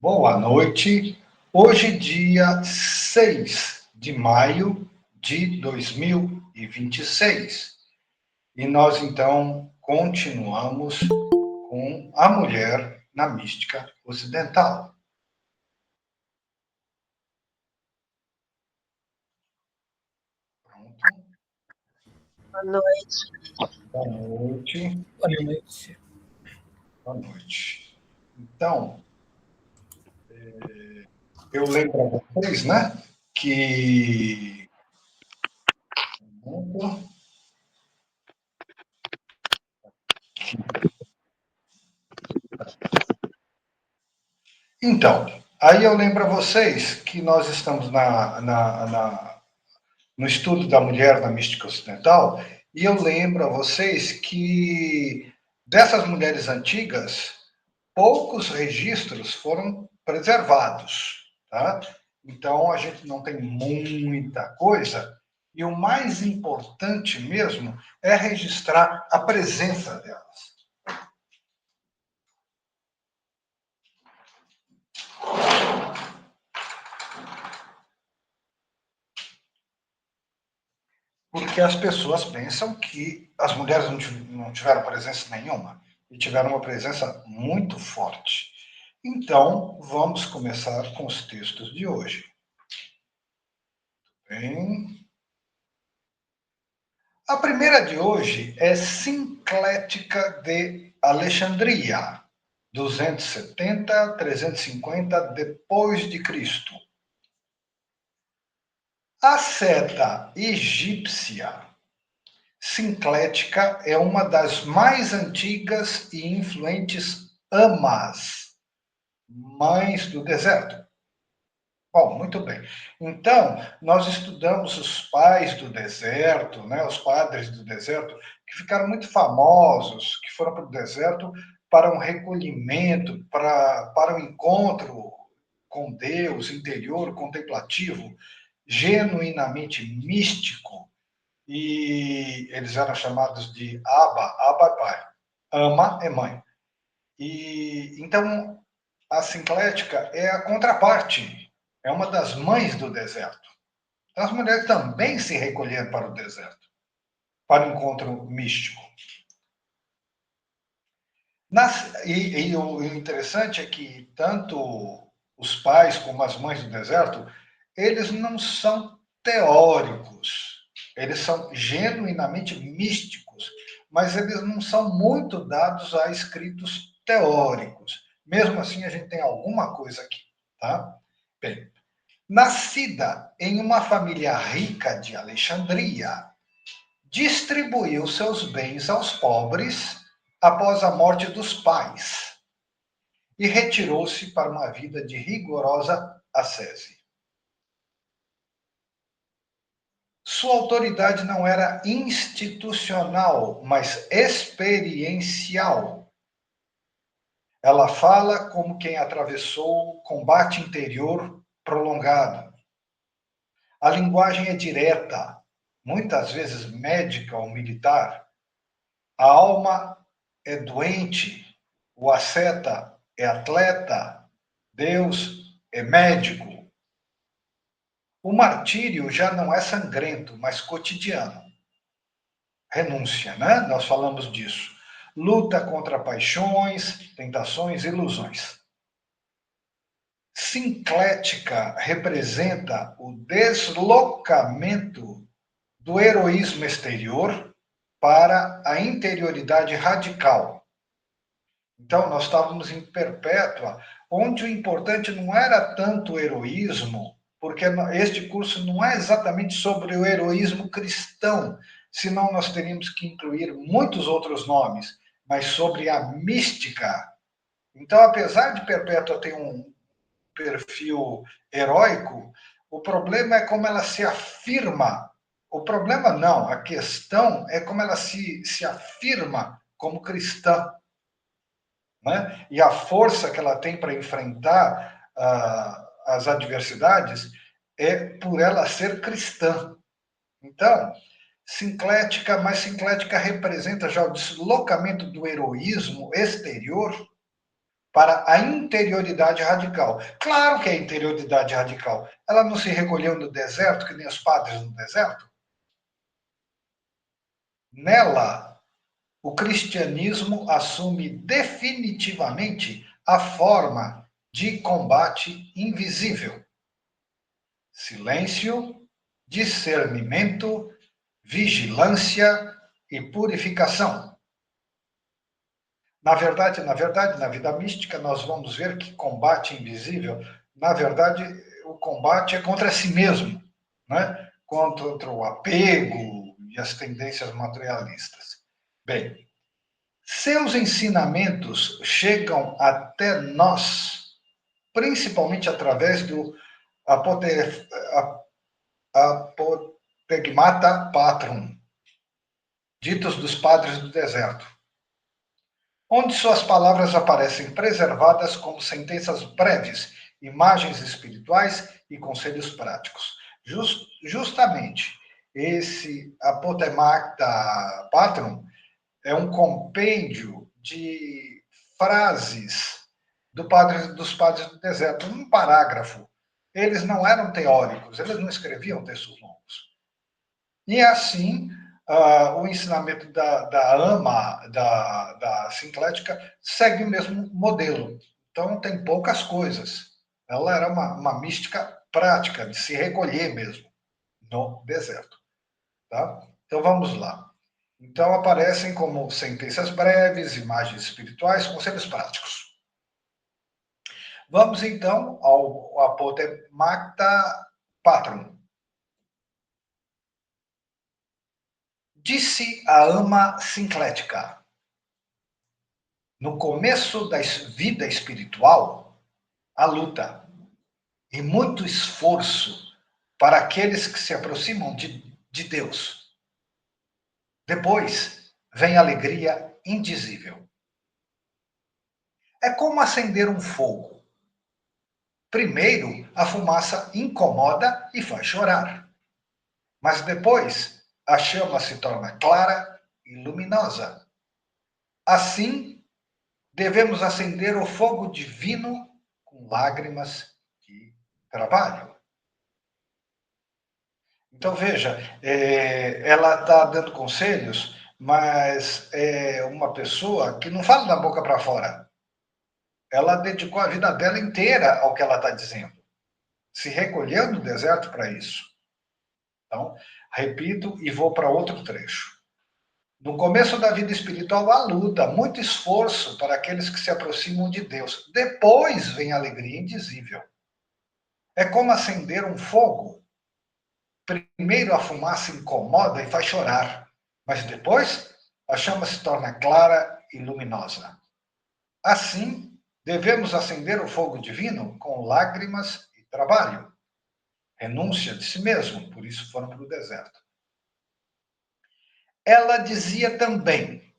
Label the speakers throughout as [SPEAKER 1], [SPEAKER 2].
[SPEAKER 1] Boa noite. Hoje, dia 6 de maio de 2026. E nós, então, continuamos com a mulher na mística ocidental. Pronto.
[SPEAKER 2] Boa noite.
[SPEAKER 1] Boa noite.
[SPEAKER 3] Boa noite.
[SPEAKER 1] Boa noite. Então, eu lembro a vocês, né, que... Então, aí eu lembro a vocês que nós estamos no estudo da mulher na mística ocidental, e eu lembro a vocês que dessas mulheres antigas, poucos registros foram preservados, tá? Então a gente não tem muita coisa, e o mais importante mesmo é registrar a presença delas. Porque as pessoas pensam que as mulheres não tiveram presença nenhuma e tiveram uma presença muito forte. Então, vamos começar com os textos de hoje. Bem, a primeira de hoje é Sinclética de Alexandria, 270 a 350 depois de Cristo. A seta egípcia Sinclética é uma das mais antigas e influentes amas, mães do deserto. Bom, muito bem. Então, nós estudamos os pais do deserto, né, os padres do deserto, que ficaram muito famosos, que foram para o deserto para um recolhimento, para um encontro com Deus, interior, contemplativo, genuinamente místico, e eles eram chamados de Abba, Abba é pai, Ama é mãe. E então a sinclética é a contraparte, é uma das mães do deserto. Então, as mulheres também se recolheram para o deserto, para o encontro místico. E o interessante é que tanto os pais como as mães do deserto, eles não são teóricos, eles são genuinamente místicos, mas eles não são muito dados a escritos teóricos. Mesmo assim, a gente tem alguma coisa aqui, tá? Bem, nascida em uma família rica de Alexandria, distribuiu seus bens aos pobres após a morte dos pais e retirou-se para uma vida de rigorosa ascese. Sua autoridade não era institucional, mas experiencial. Ela fala como quem atravessou combate interior prolongado. A linguagem é direta, muitas vezes médica ou militar. A alma é doente, o asceta é atleta, Deus é médico. O martírio já não é sangrento, mas cotidiano. Renúncia, né? Nós falamos disso. Luta contra paixões, tentações, ilusões. Sinclética representa o deslocamento do heroísmo exterior para a interioridade radical. Então, nós estávamos em Perpétua, onde o importante não era tanto o heroísmo, porque este curso não é exatamente sobre o heroísmo cristão, senão nós teríamos que incluir muitos outros nomes, mas sobre a mística. Então, apesar de Perpétua ter um perfil heróico, o problema é como ela se afirma. O problema não, a questão é como ela se afirma como cristã, né? E a força que ela tem para enfrentar as adversidades é por ela ser cristã. Então, sinclética, mas sinclética representa já o deslocamento do heroísmo exterior para a interioridade radical. Claro que é a interioridade radical. Ela não se recolheu no deserto, que nem os padres no deserto? Nela, o cristianismo assume definitivamente a forma de combate invisível. Silêncio, discernimento, vigilância e purificação. Na vida mística, nós vamos ver que combate invisível, na verdade, o combate é contra si mesmo, né? Contra o apego e as tendências materialistas. Bem, seus ensinamentos chegam até nós, principalmente através do apotegmata patrum, ditos dos padres do deserto, onde suas palavras aparecem preservadas como sentenças breves, imagens espirituais e conselhos práticos. Justamente, esse Apotemata Patrum é um compêndio de frases dos padres do deserto, um parágrafo. Eles não eram teóricos, eles não escreviam textos longos. E assim, o ensinamento da AMA, da Sinclética, segue o mesmo modelo. Então, tem poucas coisas. Ela era uma mística prática, de se recolher mesmo no deserto. Tá? Então, vamos lá. Então, aparecem como sentenças breves, imagens espirituais, conselhos práticos. Vamos, então, ao Apotemata Patrum. Disse a ama sinclética: no começo da vida espiritual, há luta e muito esforço para aqueles que se aproximam de Deus. Depois vem alegria indizível. É como acender um fogo. Primeiro, a fumaça incomoda e faz chorar. Mas depois, a chama se torna clara e luminosa. Assim, devemos acender o fogo divino com lágrimas e trabalho. Então, veja, ela está dando conselhos, mas é uma pessoa que não fala da boca para fora. Ela dedicou a vida dela inteira ao que ela está dizendo. Se recolheu no deserto para isso. Então, repito e vou para outro trecho. No começo da vida espiritual há luta, muito esforço para aqueles que se aproximam de Deus. Depois vem a alegria indizível. É como acender um fogo. Primeiro a fumaça incomoda e faz chorar, mas depois a chama se torna clara e luminosa. Assim, devemos acender o fogo divino com lágrimas e trabalho. Renúncia de si mesmo, por isso foram para o deserto. Ela dizia também: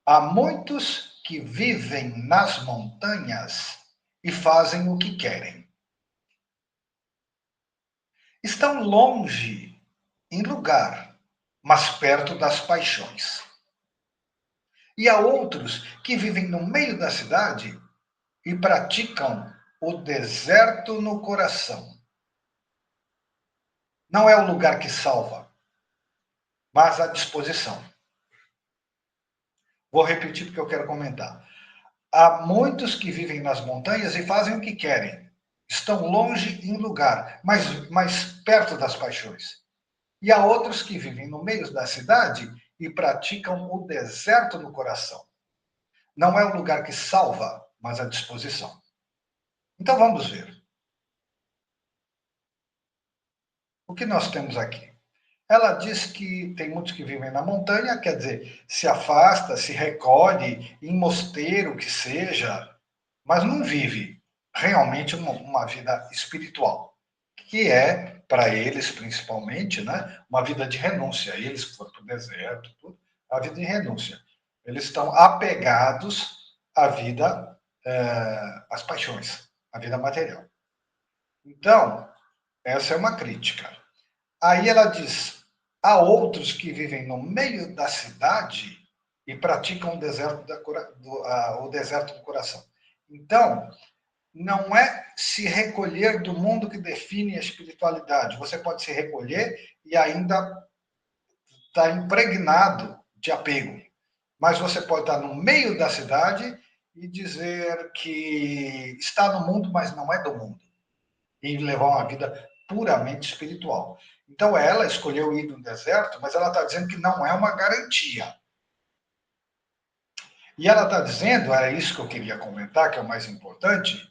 [SPEAKER 1] há muitos que vivem nas montanhas e fazem o que querem. Estão longe em lugar, mas perto das paixões. E há outros que vivem no meio da cidade e praticam o deserto no coração. Não é o lugar que salva, mas a disposição. Vou repetir porque eu quero comentar. Há muitos que vivem nas montanhas e fazem o que querem. Estão longe em lugar, mas perto das paixões. E há outros que vivem no meio da cidade e praticam o deserto no coração. Não é o lugar que salva, mas a disposição. Então vamos ver. O que nós temos aqui? Ela diz que tem muitos que vivem na montanha, quer dizer, se afasta, se recolhe em mosteiro que seja, mas não vive realmente uma vida espiritual, que é, para eles principalmente, né, uma vida de renúncia. Eles que foram para o deserto, tudo, a vida de renúncia. Eles estão apegados à vida, às paixões, à vida material. Então, essa é uma crítica. Aí ela diz: há outros que vivem no meio da cidade e praticam o deserto do coração. Então, não é se recolher do mundo que define a espiritualidade. Você pode se recolher e ainda estar impregnado de apego. Mas você pode estar no meio da cidade e dizer que está no mundo, mas não é do mundo. E levar uma vida puramente espiritual. Então, ela escolheu ir no deserto, mas ela está dizendo que não é uma garantia. E ela está dizendo, é isso que eu queria comentar, que é o mais importante,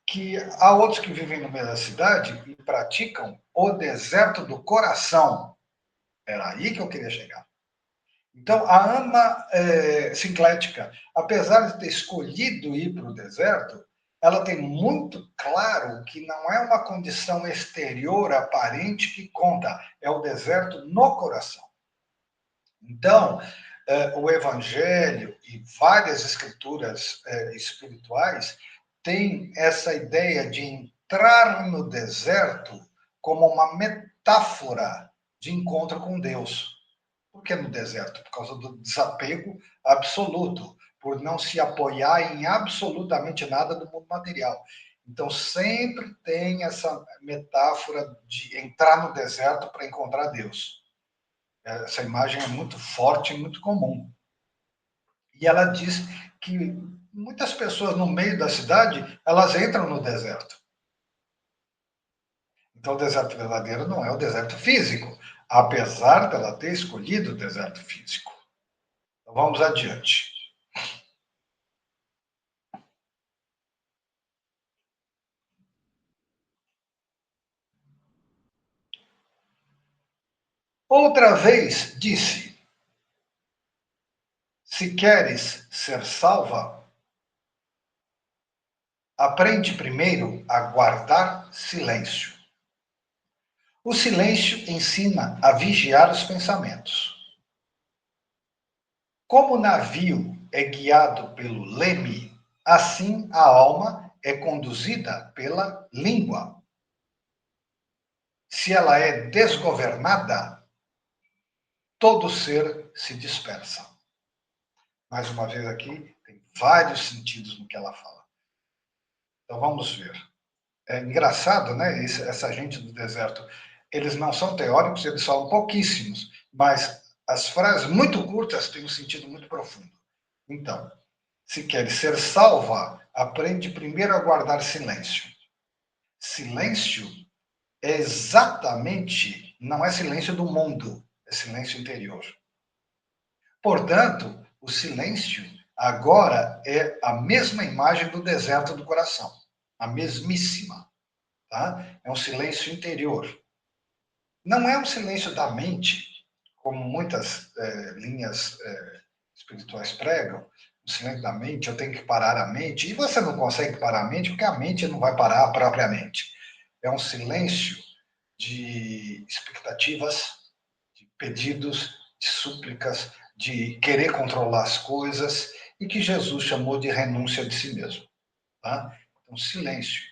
[SPEAKER 1] que há outros que vivem no meio da cidade e praticam o deserto do coração. Era aí que eu queria chegar. Então, a Ama Sinclética, apesar de ter escolhido ir para o deserto, ela tem muito claro que não é uma condição exterior aparente que conta, é o deserto no coração. Então, o Evangelho e várias escrituras espirituais têm essa ideia de entrar no deserto como uma metáfora de encontro com Deus. Por que no deserto? Por causa do desapego absoluto, por não se apoiar em absolutamente nada do mundo material. Então, sempre tem essa metáfora de entrar no deserto para encontrar Deus. Essa imagem é muito forte e muito comum. E ela diz que muitas pessoas no meio da cidade, elas entram no deserto. Então, o deserto verdadeiro não é o deserto físico, apesar dela ter escolhido o deserto físico. Então, vamos adiante. Outra vez disse: se queres ser salva, aprende primeiro a guardar silêncio. O silêncio ensina a vigiar os pensamentos. Como o navio é guiado pelo leme, assim a alma é conduzida pela língua. Se ela é desgovernada, todo ser se dispersa. Mais uma vez aqui, tem vários sentidos no que ela fala. Então vamos ver. É engraçado, né? Essa gente do deserto, eles não são teóricos, eles falam pouquíssimos, mas as frases muito curtas têm um sentido muito profundo. Então, se queres ser salva, aprende primeiro a guardar silêncio. Silêncio é exatamente, não é silêncio do mundo, é silêncio interior. Portanto, o silêncio agora é a mesma imagem do deserto do coração, a mesmíssima. Tá? É um silêncio interior. Não é um silêncio da mente, como muitas linhas espirituais pregam, o silêncio da mente, eu tenho que parar a mente, e você não consegue parar a mente porque a mente não vai parar a própria mente. É um silêncio de expectativas, de pedidos, de súplicas, de querer controlar as coisas, e que Jesus chamou de renúncia de si mesmo. Tá? Então, silêncio.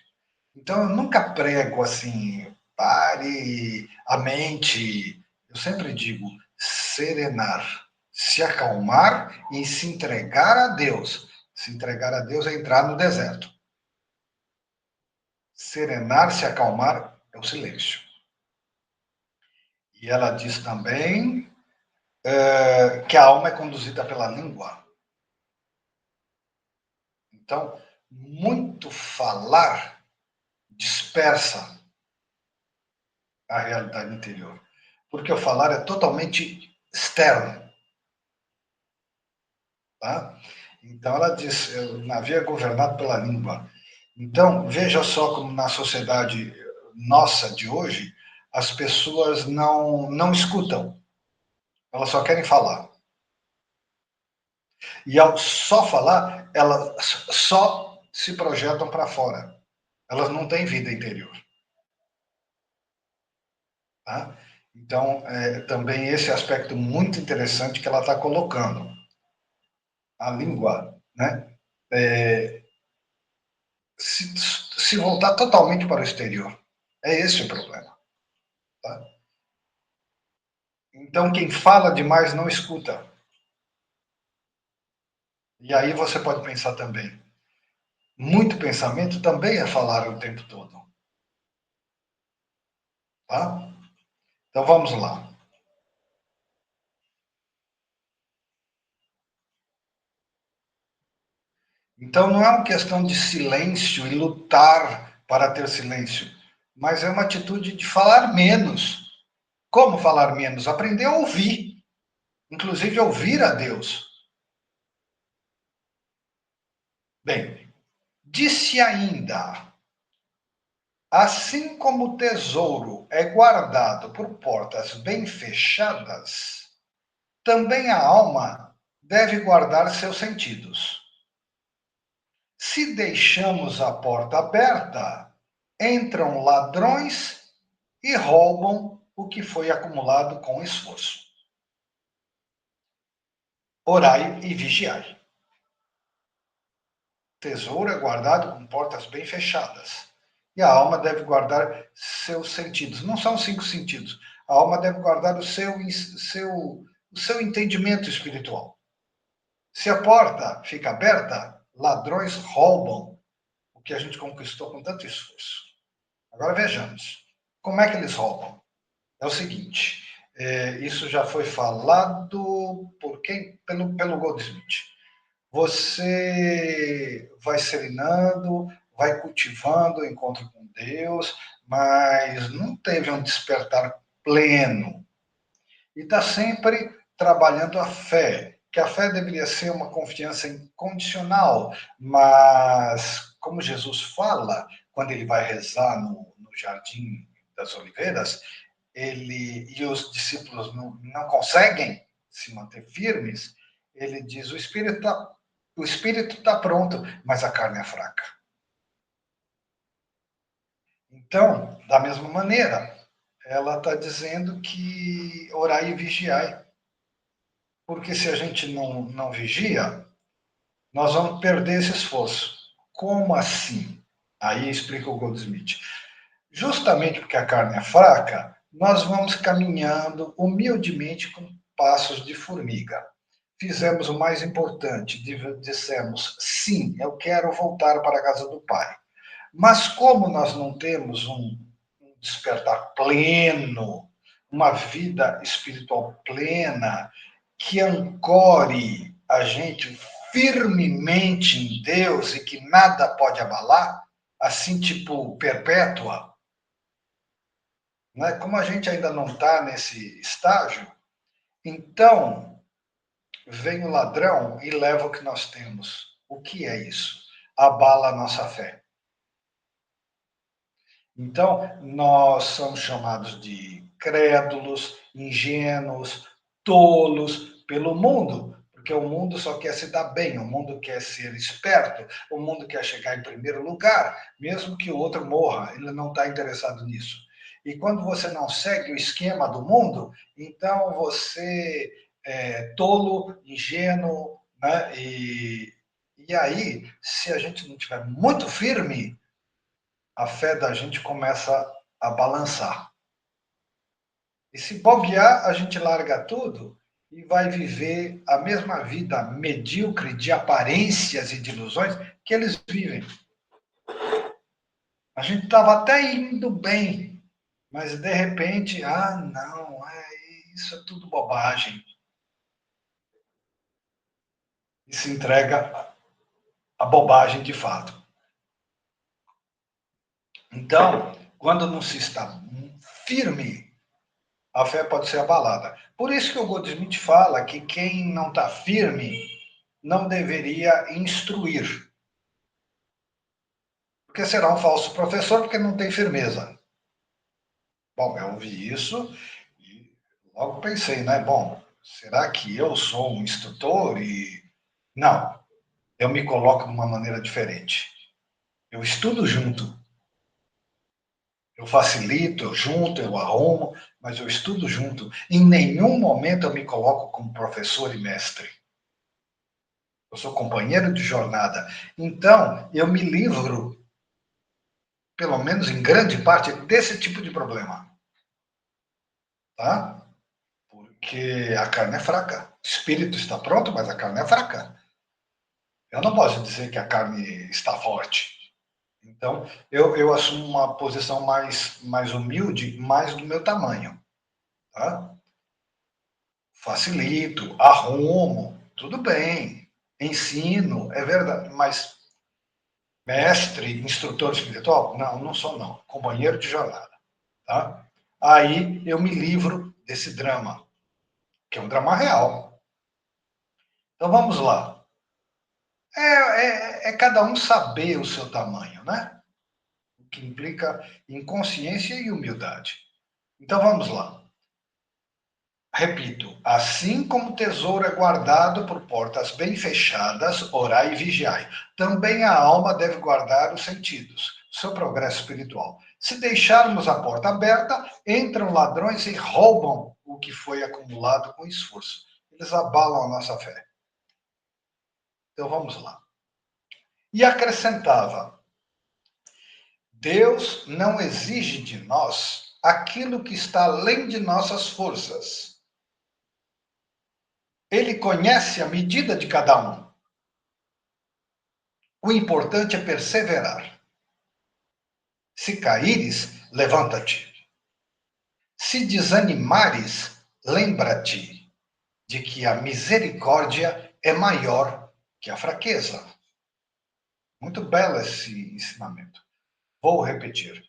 [SPEAKER 1] Então, eu nunca prego assim, pare a mente. Eu sempre digo serenar, se acalmar e se entregar a Deus. Se entregar a Deus é entrar no deserto. Serenar, se acalmar é o silêncio. E ela diz também que a alma é conduzida pela língua. Então, muito falar dispersa a realidade interior. Porque o falar é totalmente externo. Tá? Então, ela diz: o navio é governado pela língua. Então, veja só como na sociedade nossa de hoje, as pessoas não escutam, elas só querem falar. E ao só falar, elas só se projetam para fora. Elas não têm vida interior. Tá? Então, também esse aspecto muito interessante que ela está colocando. A língua, né? Se voltar totalmente para o exterior. É esse o problema. Tá? Então, quem fala demais não escuta. E aí você pode pensar também. Muito pensamento também é falar o tempo todo. Tá? Então vamos lá. Então não é uma questão de silêncio e lutar para ter silêncio, mas é uma atitude de falar menos. Como falar menos? Aprender a ouvir, inclusive ouvir a Deus. Bem, disse ainda: assim como o tesouro é guardado por portas bem fechadas, também a alma deve guardar seus sentidos. Se deixamos a porta aberta, entram ladrões e roubam o que foi acumulado com esforço. Orai e vigiai. Tesouro é guardado com portas bem fechadas. E a alma deve guardar seus sentidos. Não são 5 sentidos. A alma deve guardar o seu entendimento espiritual. Se a porta fica aberta, ladrões roubam o que a gente conquistou com tanto esforço. Agora vejamos. Como é que eles roubam? É o seguinte, isso já foi falado por quem? Pelo Goldsmith. Você vai serenando, vai cultivando o encontro com Deus, mas não teve um despertar pleno. E está sempre trabalhando a fé, que a fé deveria ser uma confiança incondicional, mas como Jesus fala, quando ele vai rezar no Jardim das Oliveiras, ele e os discípulos não conseguem se manter firmes, ele diz: o espírito está pronto, mas a carne é fraca. Então, da mesma maneira, ela está dizendo que orai e vigiai, porque se a gente não vigia, nós vamos perder esse esforço. Como assim? Aí explica o Goldsmith. Justamente porque a carne é fraca, nós vamos caminhando humildemente com passos de formiga. Fizemos o mais importante, dissemos, sim, eu quero voltar para a casa do Pai. Mas como nós não temos um despertar pleno, uma vida espiritual plena, que ancore a gente firmemente em Deus e que nada pode abalar, assim tipo perpétua, né? Como a gente ainda não está nesse estágio, então vem o ladrão e leva o que nós temos. O que é isso? Abala a nossa fé. Então, nós somos chamados de crédulos, ingênuos, tolos pelo mundo, porque o mundo só quer se dar bem, o mundo quer ser esperto, o mundo quer chegar em primeiro lugar, mesmo que o outro morra, ele não está interessado nisso. E quando você não segue o esquema do mundo, então você é tolo, ingênuo, né? E aí, se a gente não tiver muito firme, a fé da gente começa a balançar. E se bobear, a gente larga tudo e vai viver a mesma vida medíocre de aparências e de ilusões que eles vivem. A gente estava até indo bem, mas de repente, não, isso é tudo bobagem. E se entrega a bobagem de fato. Então, quando não se está firme, a fé pode ser abalada. Por isso que o Goldsmith fala que quem não está firme não deveria instruir, porque será um falso professor porque não tem firmeza. Bom, eu ouvi isso e logo pensei, né? Bom, será que eu sou um instrutor e não? Eu me coloco de uma maneira diferente. Eu estudo junto, eu facilito, eu junto, eu arrumo, mas eu estudo junto. Em nenhum momento eu me coloco como professor e mestre. Eu sou companheiro de jornada. Então, eu me livro, pelo menos em grande parte, desse tipo de problema. Tá? Porque a carne é fraca. O espírito está pronto, mas a carne é fraca. Eu não posso dizer que a carne está forte. Então, eu assumo uma posição mais humilde, mais do meu tamanho. Tá? Facilito, arrumo, tudo bem. Ensino, é verdade, mas mestre, instrutor espiritual? Não, não sou não. Companheiro de jornada. Tá? Aí eu me livro desse drama, que é um drama real. Então vamos lá. É cada um saber o seu tamanho, né? O que implica em consciência e humildade. Então vamos lá. Repito, assim como o tesouro é guardado por portas bem fechadas, orai e vigiai. Também a alma deve guardar os sentidos, seu progresso espiritual. Se deixarmos a porta aberta, entram ladrões e roubam o que foi acumulado com esforço. Eles abalam a nossa fé. Então vamos lá. E acrescentava: Deus não exige de nós aquilo que está além de nossas forças. Ele conhece a medida de cada um. O importante é perseverar. Se caíres, levanta-te. Se desanimares, lembra-te de que a misericórdia é maior que a fraqueza. Muito belo esse ensinamento. Vou repetir.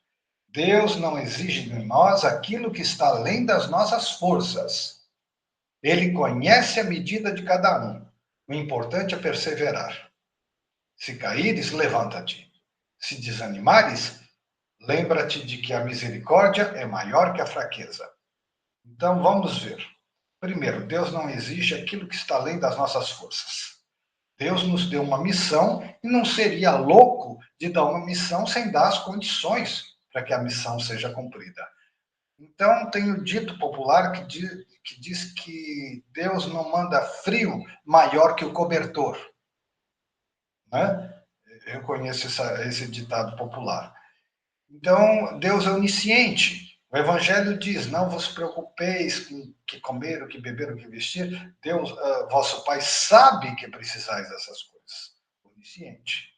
[SPEAKER 1] Deus não exige de nós aquilo que está além das nossas forças. Ele conhece a medida de cada um. O importante é perseverar. Se caíres, levanta-te. Se desanimares, lembra-te de que a misericórdia é maior que a fraqueza. Então vamos ver. Primeiro, Deus não exige aquilo que está além das nossas forças. Deus nos deu uma missão e não seria louco de dar uma missão sem dar as condições para que a missão seja cumprida. Então, tem o dito popular que diz que Deus não manda frio maior que o cobertor. Né? Eu conheço esse ditado popular. Então, Deus é onisciente. O Evangelho diz: não vos preocupeis com o que comer, o que beber, o que vestir. Deus, vosso Pai, sabe que precisais dessas coisas. Onisciente.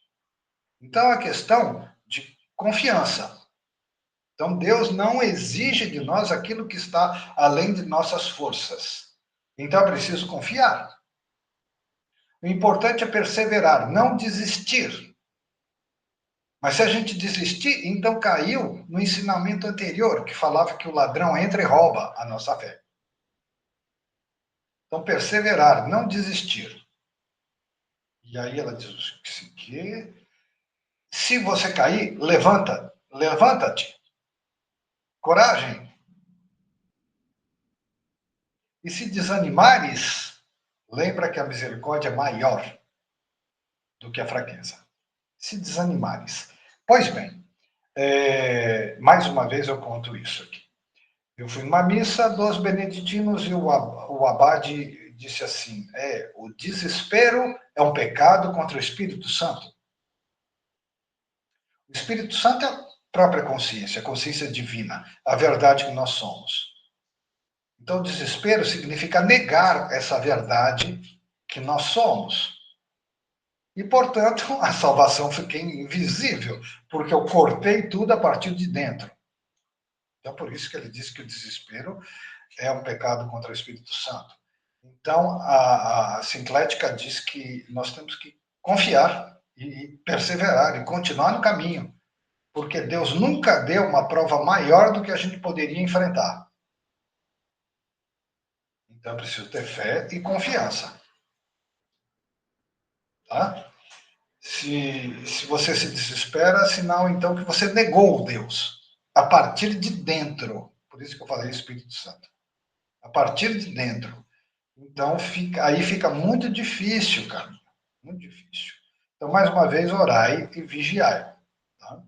[SPEAKER 1] Então, a questão de confiança. Então, Deus não exige de nós aquilo que está além de nossas forças. Então, é preciso confiar. O importante é perseverar, não desistir. Mas se a gente desistir, então caiu no ensinamento anterior, que falava que o ladrão entra e rouba a nossa fé. Então, perseverar, não desistir. E aí ela diz que se você cair, levanta-te. Coragem. E se desanimares, lembra que a misericórdia é maior do que a fraqueza. Se desanimares. Pois bem, mais uma vez eu conto isso aqui. Eu fui numa missa dos beneditinos e o abade disse assim: o desespero é um pecado contra o Espírito Santo. O Espírito Santo é a própria consciência, a consciência divina, a verdade que nós somos. Então, desespero significa negar essa verdade que nós somos. E, portanto, a salvação fica invisível, porque eu cortei tudo a partir de dentro. Então, por isso que ele diz que o desespero é um pecado contra o Espírito Santo. Então, a sinclética diz que nós temos que confiar e perseverar e continuar no caminho, porque Deus nunca deu uma prova maior do que a gente poderia enfrentar. Então, é preciso ter fé e confiança. Tá? Se você se desespera, sinal então que você negou Deus a partir de dentro. Por isso que eu falei Espírito Santo. A partir de dentro. Então aí fica muito difícil, cara. Muito difícil. Então, mais uma vez, orai e vigiai. Tá?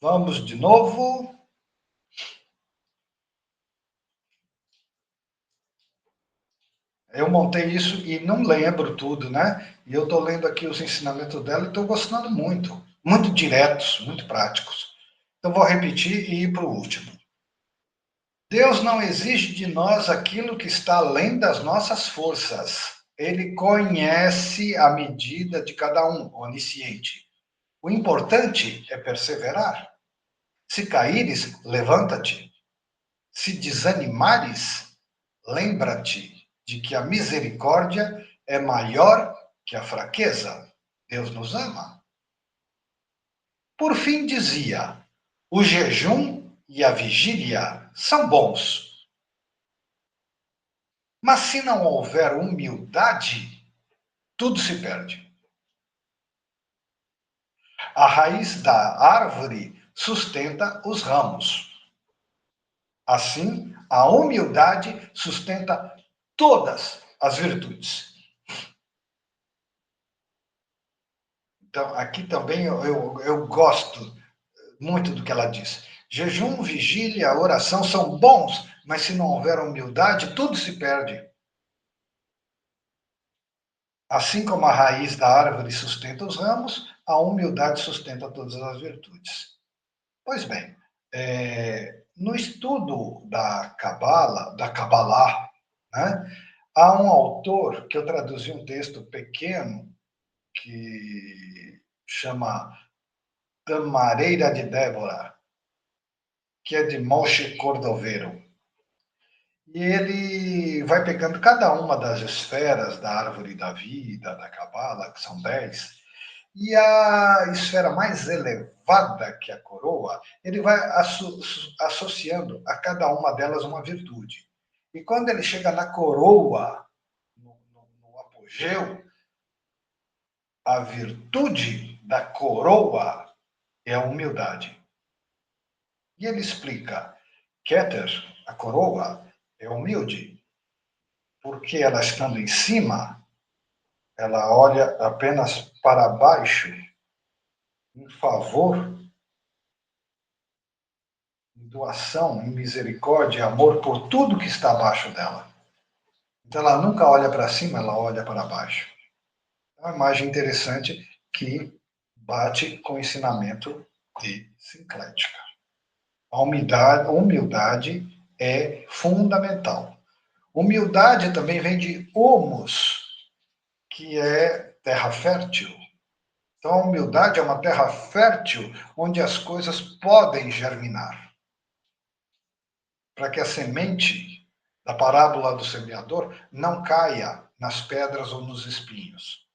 [SPEAKER 1] Vamos de novo. Eu montei isso e não lembro tudo, né? E eu estou lendo aqui os ensinamentos dela e estou gostando muito. Muito diretos, muito práticos. Então, vou repetir e ir para o último. Deus não exige de nós aquilo que está além das nossas forças. Ele conhece a medida de cada um, onisciente. O importante é perseverar. Se caíres, levanta-te. Se desanimares, lembra-te de que a misericórdia é maior que a fraqueza. Deus nos ama. Por fim, dizia: o jejum e a vigília são bons, mas se não houver humildade, tudo se perde. A raiz da árvore sustenta os ramos. Assim, a humildade sustenta todas as virtudes. Então, aqui também eu gosto muito do que ela diz. Jejum, vigília, oração são bons, mas se não houver humildade, tudo se perde. Assim como a raiz da árvore sustenta os ramos, a humildade sustenta todas as virtudes. Pois bem, no estudo da Kabbalah, né, há um autor que eu traduzi um texto pequeno que chama Tamareira de Débora, que é de Moshe Cordovero. E ele vai pegando cada uma das esferas da árvore da vida, da Cabala, que são 10, e a esfera mais elevada, que é a coroa, ele vai associando a cada uma delas uma virtude. E quando ele chega na coroa, no apogeu, a virtude da coroa é a humildade. E ele explica: Keter, a coroa, é humilde, porque ela estando em cima, ela olha apenas para baixo, em favor, em doação, em misericórdia e amor por tudo que está abaixo dela. Então ela nunca olha para cima, ela olha para baixo. É uma imagem interessante que bate com o ensinamento de Sinclética. A humildade é fundamental. Humildade também vem de humus, que é terra fértil. Então, a humildade é uma terra fértil onde as coisas podem germinar. Para que a semente da parábola do semeador não caia nas pedras ou nos espinhos.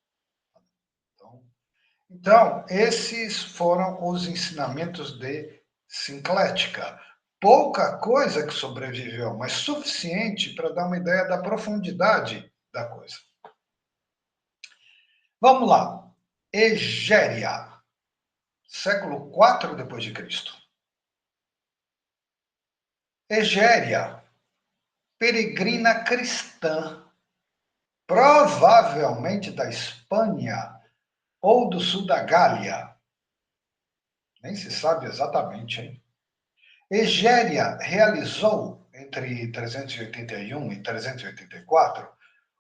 [SPEAKER 1] Então, esses foram os ensinamentos de Sinclética. Pouca coisa que sobreviveu, mas suficiente para dar uma ideia da profundidade da coisa. Vamos lá. Egéria, século IV depois de Cristo. Egéria, peregrina cristã, provavelmente da Espanha ou do sul da Gália. Nem se sabe exatamente, hein? Egéria realizou, entre 381 e 384,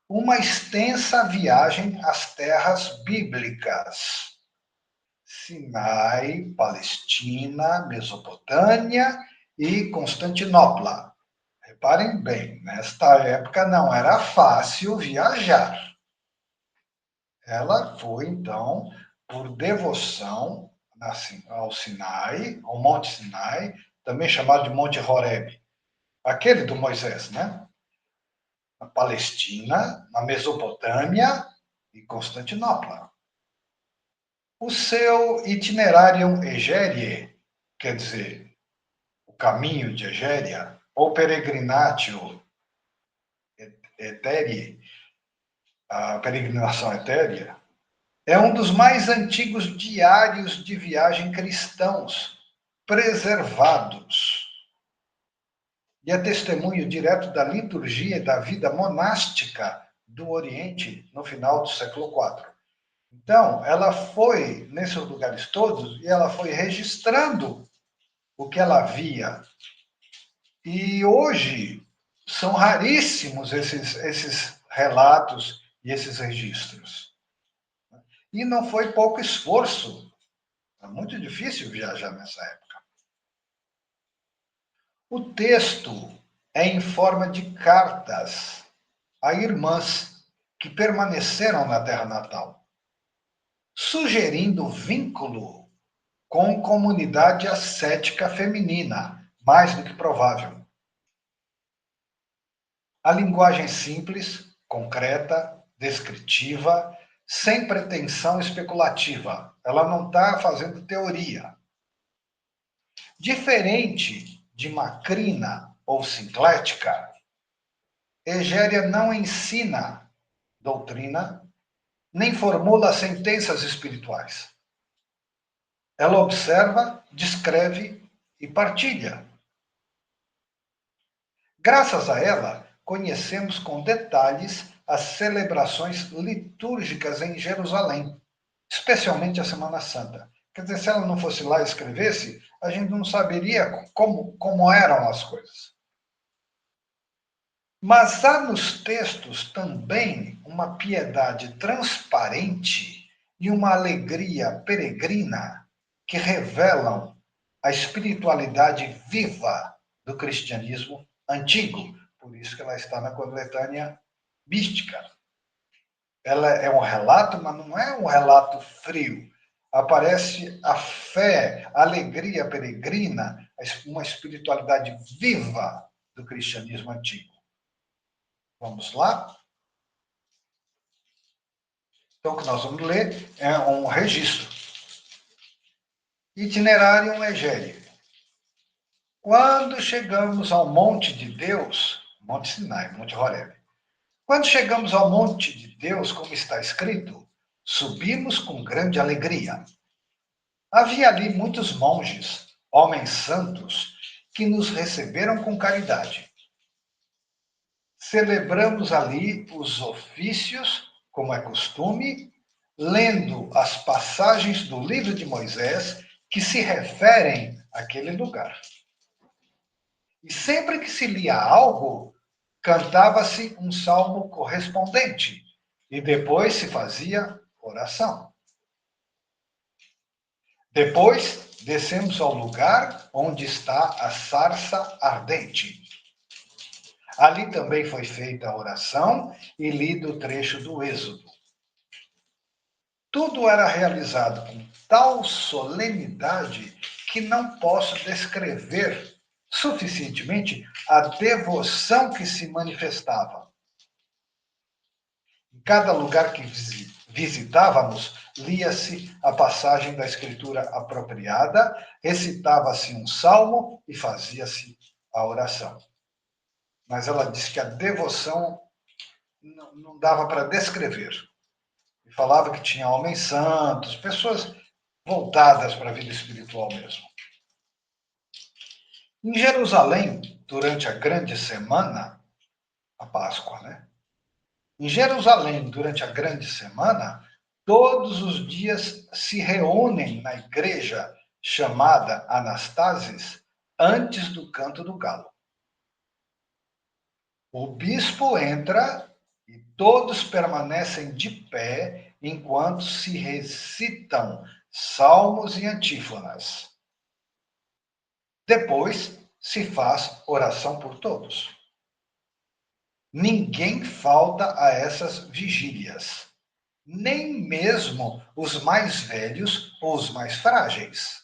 [SPEAKER 1] uma extensa viagem às terras bíblicas. Sinai, Palestina, Mesopotâmia e Constantinopla. Reparem bem, nesta época não era fácil viajar. Ela foi, então, por devoção ao Sinai, ao Monte Sinai, também chamado de Monte Horeb, aquele do Moisés, né? Na Palestina, na Mesopotâmia e Constantinopla. O seu itinerário Egérie, quer dizer, o caminho de Egéria, ou peregrinatio etérea, a peregrinação etérea, é um dos mais antigos diários de viagem cristãos preservados. E é testemunho direto da liturgia e da vida monástica do Oriente no final do século IV. Então, ela foi nesses lugares todos e ela foi registrando o que ela via. E hoje são raríssimos esses relatos e esses registros. E não foi pouco esforço. É muito difícil viajar nessa época. O texto é em forma de cartas a irmãs que permaneceram na terra natal, sugerindo vínculo com comunidade ascética feminina, mais do que provável. A linguagem simples, concreta, descritiva, sem pretensão especulativa. Ela não está fazendo teoria. Diferente de Macrina ou Sinclética, Egéria não ensina doutrina, nem formula sentenças espirituais. Ela observa, descreve e partilha. Graças a ela, conhecemos com detalhes as celebrações litúrgicas em Jerusalém, especialmente a Semana Santa. Quer dizer, se ela não fosse lá e escrevesse, a gente não saberia como eram as coisas. Mas há nos textos também uma piedade transparente e uma alegria peregrina que revelam a espiritualidade viva do cristianismo antigo. Por isso que ela está na coletânea mística. Ela é um relato, mas não é um relato frio. Aparece a fé, a alegria peregrina, uma espiritualidade viva do cristianismo antigo. Vamos lá? Então, o que nós vamos ler é um registro. Itinerário egério. Quando chegamos ao monte de Deus, Monte Sinai, Monte Horeb. Quando chegamos ao monte de Deus, como está escrito, subimos com grande alegria. Havia ali muitos monges, homens santos, que nos receberam com caridade. Celebramos ali os ofícios, como é costume, lendo as passagens do livro de Moisés que se referem àquele lugar. E sempre que se lia algo, cantava-se um salmo correspondente e depois se fazia oração. Depois descemos ao lugar onde está a sarça ardente. Ali também foi feita a oração e lido o trecho do Êxodo. Tudo era realizado com tal solenidade que não posso descrever suficientemente a devoção que se manifestava. Em cada lugar que visitávamos, lia-se a passagem da escritura apropriada, recitava-se um salmo e fazia-se a oração. Mas ela disse que a devoção não dava para descrever. E falava que tinha homens santos, pessoas voltadas para a vida espiritual mesmo. Em Jerusalém, durante a grande semana, a Páscoa, né? Em Jerusalém, durante a grande semana, todos os dias se reúnem na igreja chamada Anastasis antes do canto do galo. O bispo entra e todos permanecem de pé enquanto se recitam salmos e antífonas. Depois se faz oração por todos. Ninguém falta a essas vigílias, nem mesmo os mais velhos ou os mais frágeis.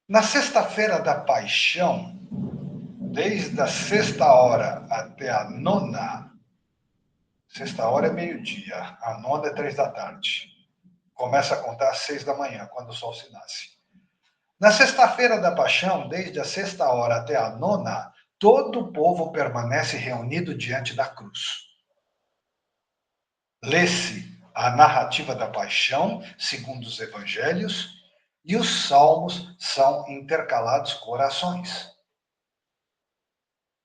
[SPEAKER 1] Na sexta-feira da Paixão, desde a sexta hora até a nona, sexta hora é meio-dia, a nona é 3 da tarde. Começa a contar às 6 da manhã, quando o sol se nasce. Na sexta-feira da Paixão, desde a sexta hora até a nona, todo o povo permanece reunido diante da cruz. Lê-se a narrativa da Paixão, segundo os evangelhos, e os salmos são intercalados com orações.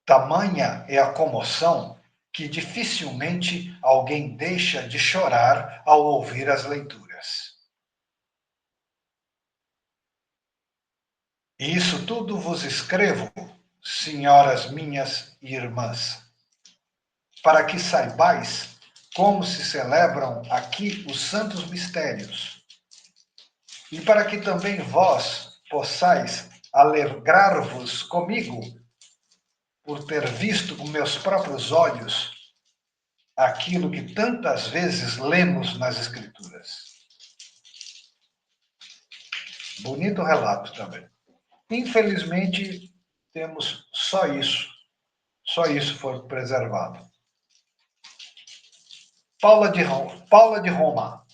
[SPEAKER 1] Tamanha é a comoção que dificilmente alguém deixa de chorar ao ouvir as leituras. E isso tudo vos escrevo, senhoras minhas irmãs, para que saibais como se celebram aqui os santos mistérios, e para que também vós possais alegrar-vos comigo por ter visto com meus próprios olhos aquilo que tantas vezes lemos nas Escrituras. Bonito relato também. Infelizmente, temos só isso foi preservado. Paula de Roma,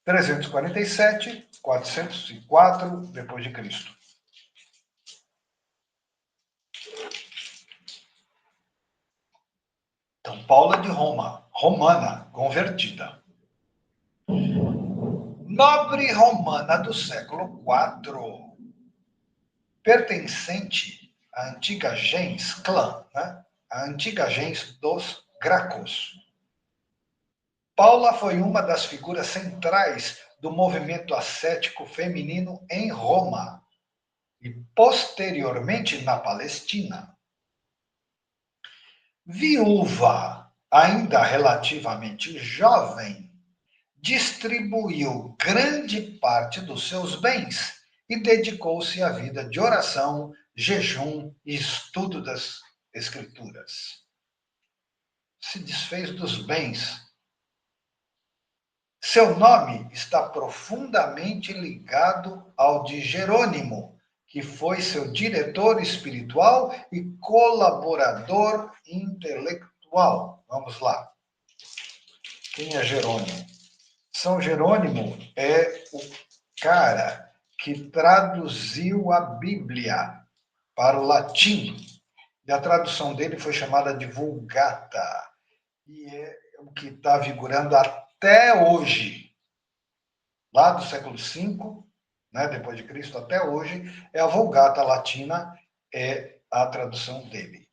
[SPEAKER 1] 347, 404 depois de Cristo. Então, Paula de Roma, romana, convertida. Nobre romana do século IV, pertencente à antiga gens, clã, né? A antiga gens dos Gracos. Paula foi uma das figuras centrais do movimento ascético feminino em Roma e, posteriormente, na Palestina. Viúva, ainda relativamente jovem, distribuiu grande parte dos seus bens e dedicou-se à vida de oração, jejum e estudo das Escrituras. Se desfez dos bens. Seu nome está profundamente ligado ao de Jerônimo, que foi seu diretor espiritual e colaborador intelectual. Vamos lá. Quem é Jerônimo? São Jerônimo é o cara que traduziu a Bíblia para o latim. E a tradução dele foi chamada de Vulgata. E é o que está vigorando até hoje. Lá do século V, né, depois de Cristo, até hoje, é a Vulgata Latina, é a tradução dele.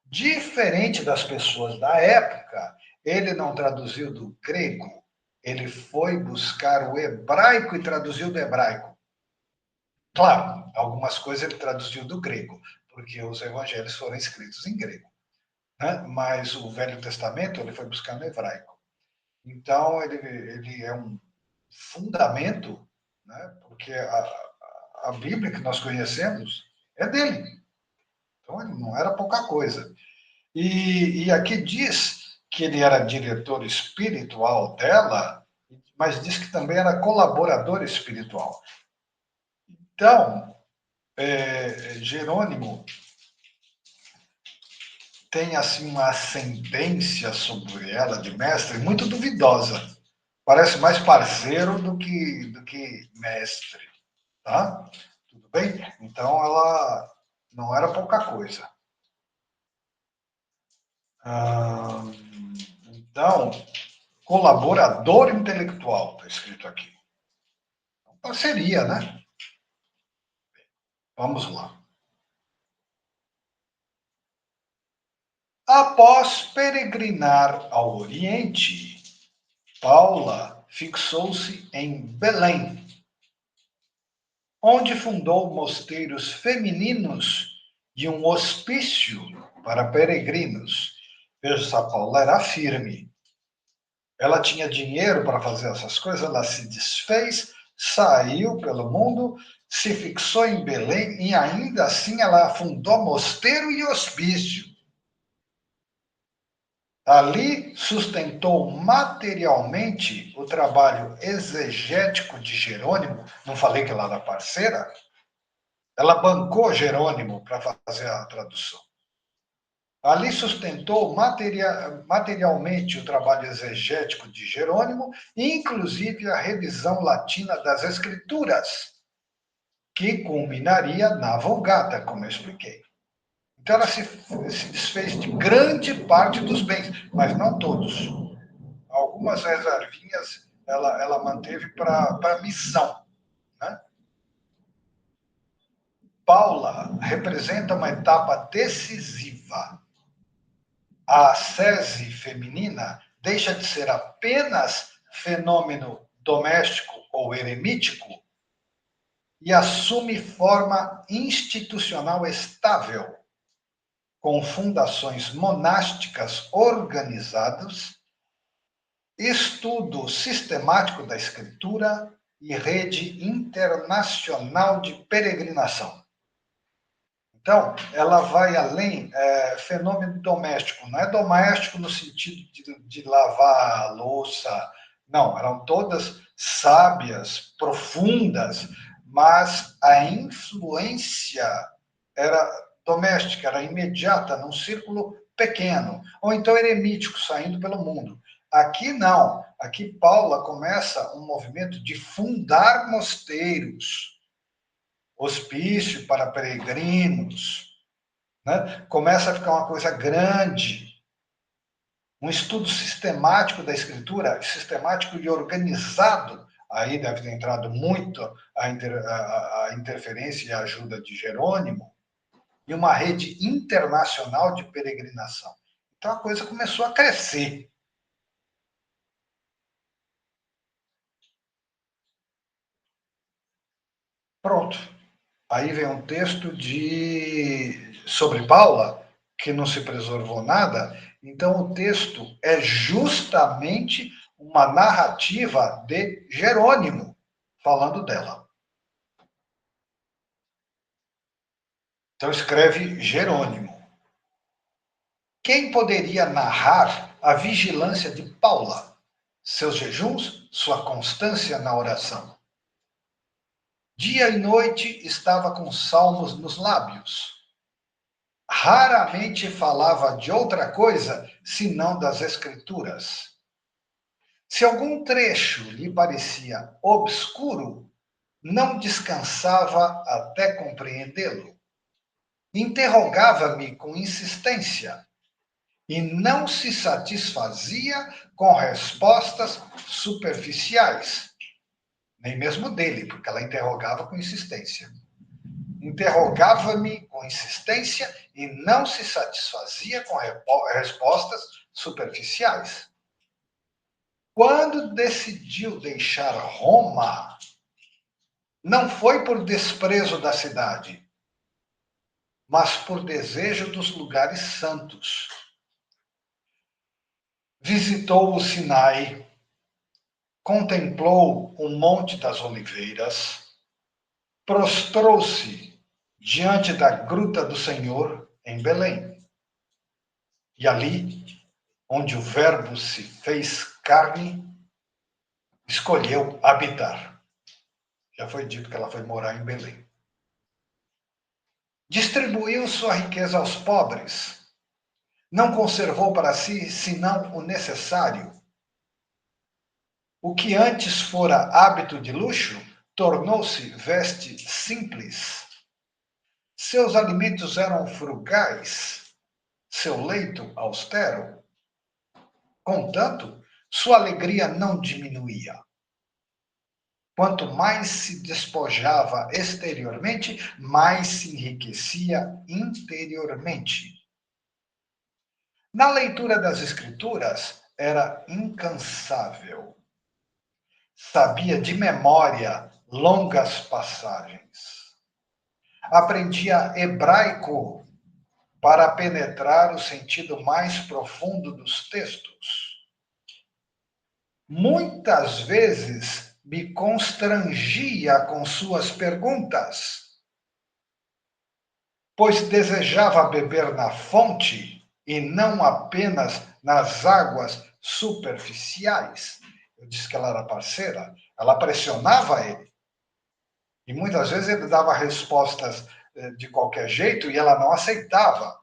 [SPEAKER 1] Diferente das pessoas da época, ele não traduziu do grego, ele foi buscar o hebraico e traduziu do hebraico. Claro, algumas coisas ele traduziu do grego, porque os evangelhos foram escritos em grego, né? Mas o Velho Testamento ele foi buscar no hebraico. Então, ele é um fundamento, né? Porque a Bíblia que nós conhecemos é dele. Então, ele não era pouca coisa. E aqui diz que ele era diretor espiritual dela, mas diz que também era colaborador espiritual. Então, Jerônimo tem assim uma ascendência sobre ela de mestre muito duvidosa. Parece mais parceiro do que mestre, tá? Tudo bem? Então ela não era pouca coisa. Então, colaborador intelectual, está escrito aqui. Parceria, né? Vamos lá. Após peregrinar ao Oriente, Paula fixou-se em Belém, onde fundou mosteiros femininos e um hospício para peregrinos. Veja, essa Paula era firme. Ela tinha dinheiro para fazer essas coisas, ela se desfez, saiu pelo mundo, se fixou em Belém e ainda assim ela fundou mosteiro e hospício. Ali sustentou materialmente o trabalho exegético de Jerônimo. Não falei que ela era parceira? Ela bancou Jerônimo para fazer a tradução. Ali sustentou materialmente o trabalho exegético de Jerônimo, inclusive a revisão latina das Escrituras, que culminaria na Vulgata, como eu expliquei. Então, ela se desfez de grande parte dos bens, mas não todos. Algumas reservinhas ela manteve para missão. Né? Paula representa uma etapa decisiva. A ascese feminina deixa de ser apenas fenômeno doméstico ou eremítico e assume forma institucional estável, com fundações monásticas organizadas, estudo sistemático da escritura e rede internacional de peregrinação. Então, ela vai além, fenômeno doméstico. Não é doméstico no sentido de lavar a louça, não, eram todas sábias, profundas, mas a influência era doméstica, era imediata, num círculo pequeno, ou então eremítico, saindo pelo mundo. Aqui não, aqui Paula começa um movimento de fundar mosteiros, hospício para peregrinos, né? Começa a ficar uma coisa grande, um estudo sistemático da escritura, sistemático e organizado. Aí deve ter entrado muito a interferência e a ajuda de Jerônimo, e uma rede internacional de peregrinação. Então a coisa começou a crescer. Pronto. Aí vem um texto sobre Paula, que não se preservou nada. Então o texto é justamente uma narrativa de Jerônimo, falando dela. Então escreve Jerônimo. Quem poderia narrar a vigilância de Paula, seus jejuns, sua constância na oração? Dia e noite estava com salmos nos lábios. Raramente falava de outra coisa senão das Escrituras. Se algum trecho lhe parecia obscuro, não descansava até compreendê-lo. Interrogava-me com insistência e não se satisfazia com respostas superficiais, nem mesmo dele, porque ela interrogava com insistência. Interrogava-me com insistência e não se satisfazia com respostas superficiais. Quando decidiu deixar Roma, não foi por desprezo da cidade, mas por desejo dos lugares santos. Visitou o Sinai, contemplou o Monte das Oliveiras, prostrou-se diante da gruta do Senhor em Belém. E ali, onde o Verbo se fez carne, escolheu habitar. Já foi dito que ela foi morar em Belém. Distribuiu sua riqueza aos pobres, não conservou para si senão o necessário. O que antes fora hábito de luxo, tornou-se veste simples. Seus alimentos eram frugais, seu leito austero. Contanto, sua alegria não diminuía. Quanto mais se despojava exteriormente, mais se enriquecia interiormente. Na leitura das Escrituras, era incansável. Sabia de memória longas passagens. Aprendia hebraico para penetrar o sentido mais profundo dos textos. Muitas vezes me constrangia com suas perguntas, pois desejava beber na fonte e não apenas nas águas superficiais. Eu disse que ela era parceira, ela pressionava ele. E muitas vezes ele dava respostas de qualquer jeito e ela não aceitava.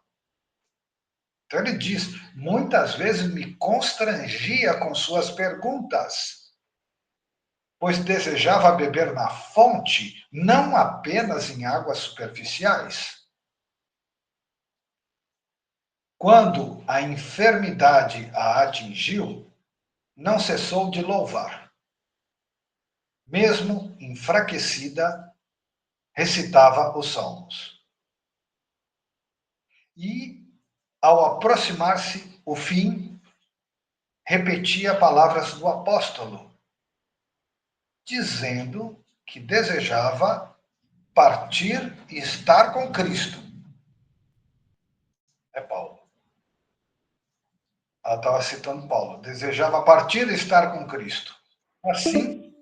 [SPEAKER 1] Então ele diz: muitas vezes me constrangia com suas perguntas, pois desejava beber na fonte, não apenas em águas superficiais. Quando a enfermidade a atingiu, não cessou de louvar. Mesmo enfraquecida, recitava os salmos. E, ao aproximar-se o fim, repetia palavras do apóstolo, dizendo que desejava partir e estar com Cristo. É Paulo. Ela estava citando Paulo. Desejava partir e estar com Cristo. Assim,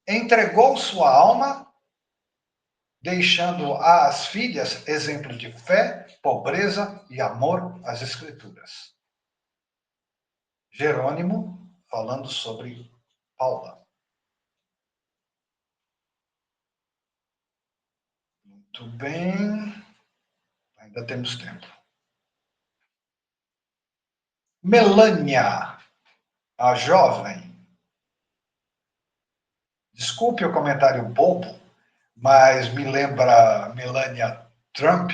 [SPEAKER 1] entregou sua alma deixando às filhas exemplo de fé, pobreza e amor às Escrituras. Jerônimo, falando sobre Paula. Muito bem, ainda temos tempo. Melânia, a jovem. Desculpe o comentário bobo, mas me lembra Melania Trump,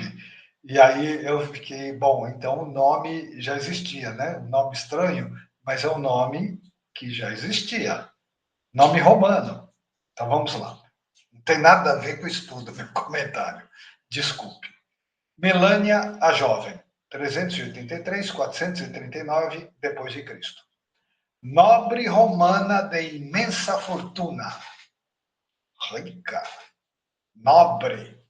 [SPEAKER 1] e aí eu fiquei, bom, então o nome já existia, né? Um nome estranho, mas é um nome que já existia. Nome romano. Então vamos lá. Não tem nada a ver com o estudo, meu comentário. Desculpe. Melania a jovem, 383, 439 depois de Cristo. Nobre romana de imensa fortuna, rica, nobre,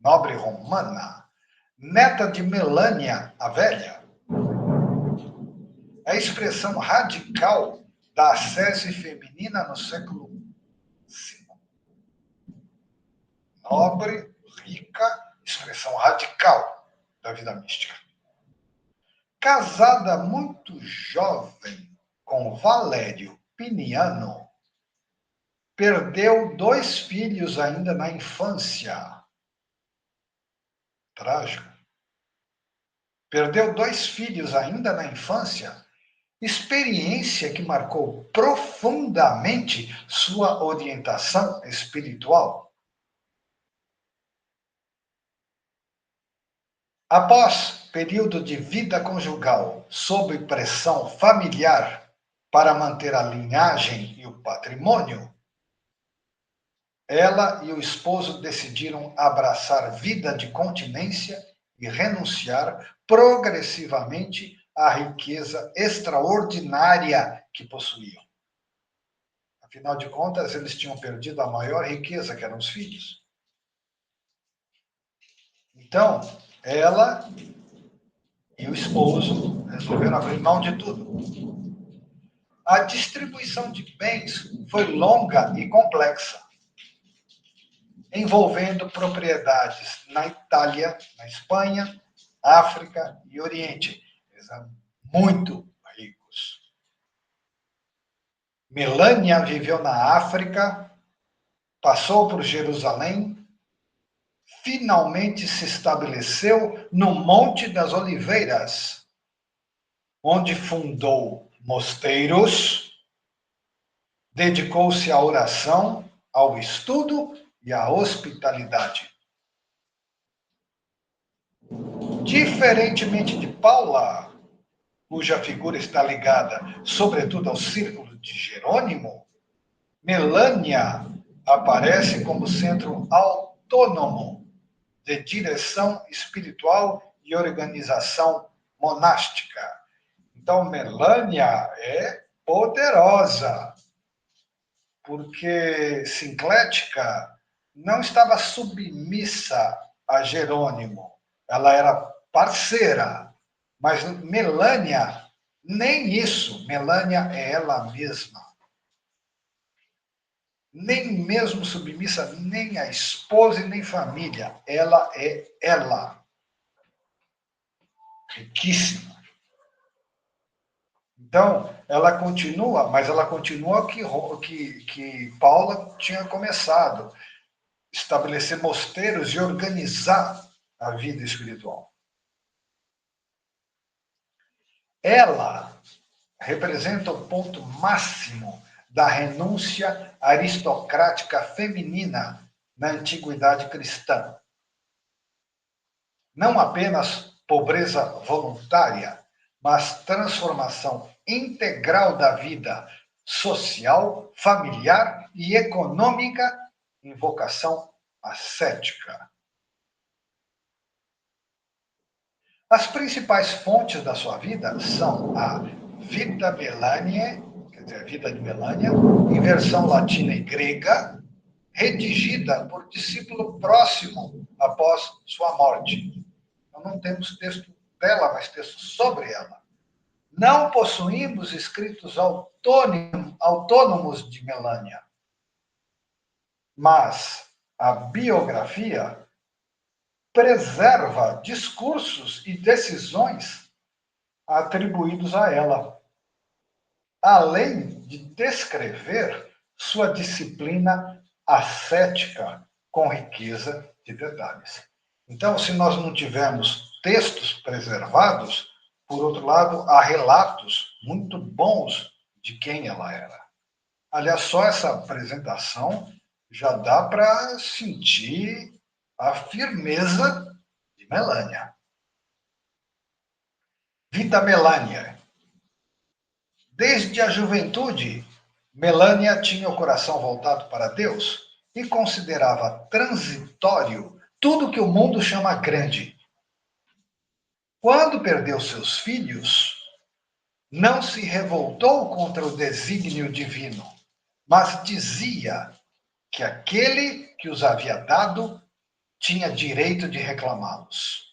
[SPEAKER 1] nobre romana, neta de Melânia, a velha. É a expressão radical da ascese feminina no século V. Nobre, rica, expressão radical da vida mística. Casada muito jovem com Valério Piniano, perdeu 2 filhos ainda na infância. Trágico. Perdeu 2 filhos ainda na infância, experiência que marcou profundamente sua orientação espiritual. Após período de vida conjugal sob pressão familiar para manter a linhagem e o patrimônio, ela e o esposo decidiram abraçar vida de continência e renunciar progressivamente à riqueza extraordinária que possuíam. Afinal de contas, eles tinham perdido a maior riqueza, que eram os filhos. Então, ela e o esposo resolveram abrir mão de tudo. A distribuição de bens foi longa e complexa, envolvendo propriedades na Itália, na Espanha, África e Oriente. Eles eram muito ricos. Melânia viveu na África, passou por Jerusalém, finalmente se estabeleceu no Monte das Oliveiras, onde fundou mosteiros, dedicou-se à oração, ao estudo e à hospitalidade. Diferentemente de Paula, cuja figura está ligada, sobretudo, ao círculo de Jerônimo, Melânia aparece como centro autônomo de direção espiritual e organização monástica. Então, Melânia é poderosa, porque Sinclética não estava submissa a Jerônimo, ela era parceira, mas Melânia, nem isso, Melânia é ela mesma. Nem mesmo submissa, nem a esposa e nem família, ela é ela. Riquíssima. Então, ela continua, mas ela continua que Paula tinha começado, estabelecer mosteiros e organizar a vida espiritual. Ela representa o ponto máximo da renúncia aristocrática feminina na antiguidade cristã. Não apenas pobreza voluntária, mas transformação integral da vida social, familiar e econômica em vocação ascética. As principais fontes da sua vida são a Vita Melaniae, quer dizer, a Vida de Melânia, em versão latina e grega, redigida por discípulo próximo após sua morte. Então, não temos texto dela, mas texto sobre ela. Não possuímos escritos autônomos de Melânia, mas a biografia preserva discursos e decisões atribuídos a ela, além de descrever sua disciplina ascética com riqueza de detalhes. Então, se nós não tivermos textos preservados, por outro lado, há relatos muito bons de quem ela era. Aliás, só essa apresentação já dá para sentir a firmeza de Melânia. Vita Melânia. Desde a juventude, Melânia tinha o coração voltado para Deus e considerava transitório tudo que o mundo chama grande. Quando perdeu seus filhos, não se revoltou contra o desígnio divino, mas dizia que aquele que os havia dado tinha direito de reclamá-los.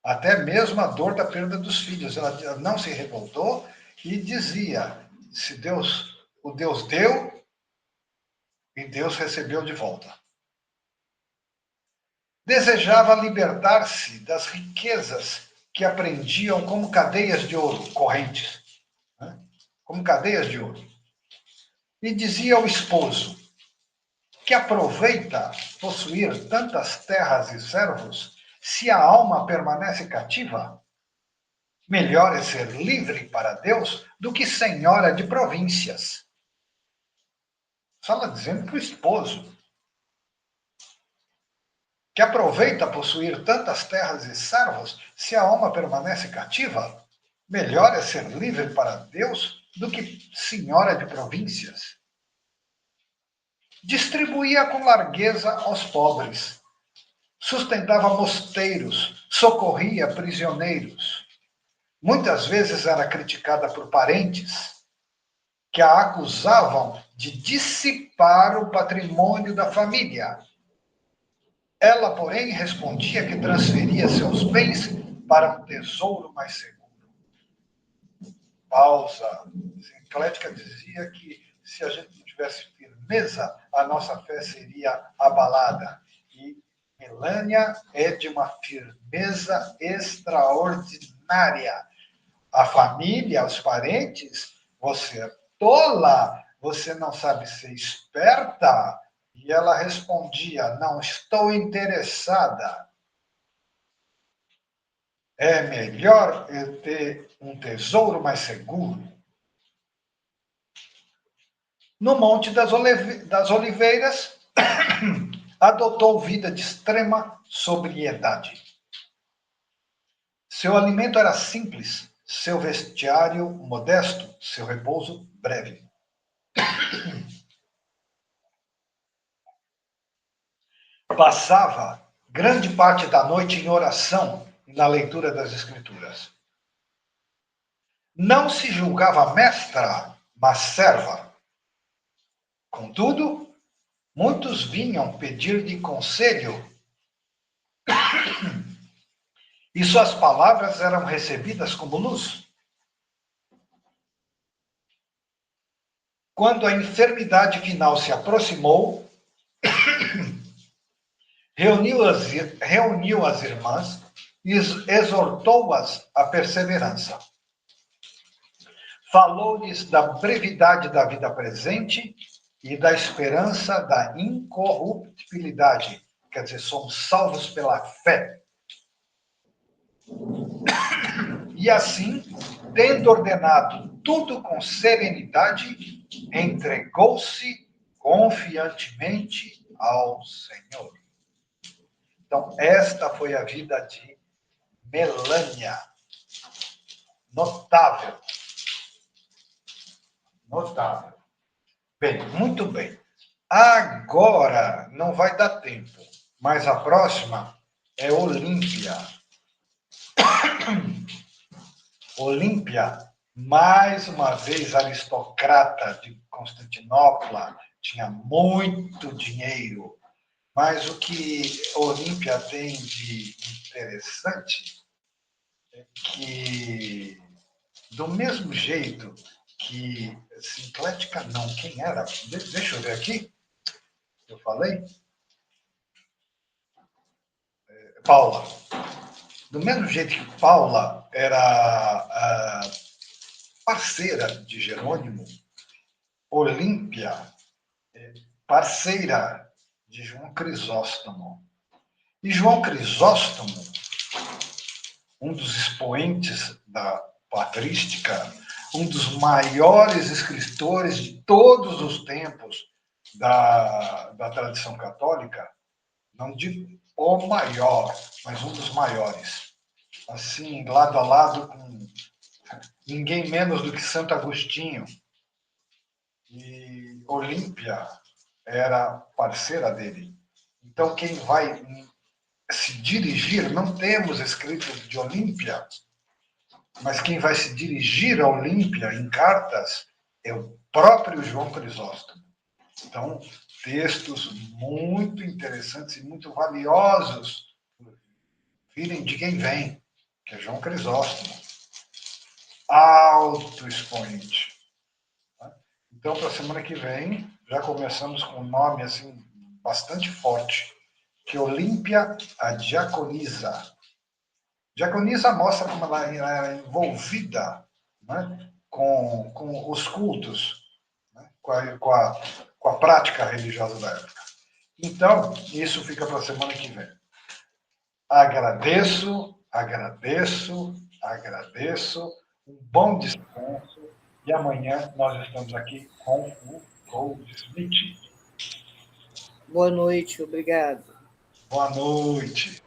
[SPEAKER 1] Até mesmo a dor da perda dos filhos, ela não se revoltou e dizia: se o Deus deu e Deus recebeu de volta. Desejava libertar-se das riquezas que aprendiam como cadeias de ouro, correntes, né? Como cadeias de ouro. E dizia ao esposo: que aproveita possuir tantas terras e servos, se a alma permanece cativa? Melhor é ser livre para Deus do que senhora de províncias. Fala dizendo para o esposo que aproveita possuir tantas terras e servos, se a alma permanece cativa? Melhor é ser livre para Deus do que senhora de províncias. Distribuía com largueza aos pobres, sustentava mosteiros, socorria prisioneiros. Muitas vezes era criticada por parentes que a acusavam de dissipar o patrimônio da família. Ela, porém, respondia que transferia seus bens para um tesouro mais seguro. Pausa. Sinclética dizia que se a gente não tivesse firmeza, a nossa fé seria abalada. E Melânia é de uma firmeza extraordinária. A família, os parentes, você é tola, você não sabe ser esperta. E ela respondia: não estou interessada. É melhor eu ter um tesouro mais seguro. No Monte das Oliveiras, adotou vida de extrema sobriedade. Seu alimento era simples, seu vestiário modesto, seu repouso breve. Passava grande parte da noite em oração e na leitura das Escrituras. Não se julgava mestra, mas serva. Contudo, muitos vinham pedir-lhe conselho e suas palavras eram recebidas como luz. Quando a enfermidade final se aproximou, reuniu as irmãs e exortou-as à perseverança. Falou-lhes da brevidade da vida presente e da esperança da incorruptibilidade. Quer dizer, somos salvos pela fé. E assim, tendo ordenado tudo com serenidade, entregou-se confiantemente ao Senhor. Então, esta foi a vida de Melânia. Notável. Notável. Bem, muito bem. Agora não vai dar tempo, mas a próxima é Olímpia. Olímpia, mais uma vez aristocrata de Constantinopla, tinha muito dinheiro. Mas o que Olímpia tem de interessante é que, do mesmo jeito que Sinclética, não, quem era? Deixa eu ver aqui. Eu falei? Paula. Do mesmo jeito que Paula era a parceira de Jerônimo, Olímpia, parceira de João Crisóstomo. E João Crisóstomo, um dos expoentes da patrística, um dos maiores escritores de todos os tempos da tradição católica, não digo o maior, mas um dos maiores. Assim, lado a lado com ninguém menos do que Santo Agostinho. E Olímpia era parceira dele. Então, quem vai se dirigir, não temos escrito de Olímpia, mas quem vai se dirigir a Olímpia em cartas é o próprio João Crisóstomo. Então, textos muito interessantes e muito valiosos virem de quem vem, que é João Crisóstomo. Alto expoente. Então, para a semana que vem, já começamos com um nome assim bastante forte, que é Olímpia a Diaconisa. Diaconisa mostra como ela era envolvida, né, com os cultos, né, com a prática religiosa da época. Então, isso fica para a semana que vem. Agradeço, agradeço, agradeço. Um bom descanso. E amanhã nós estamos aqui com o Goldsmith.
[SPEAKER 2] Boa noite, obrigado.
[SPEAKER 1] Boa noite.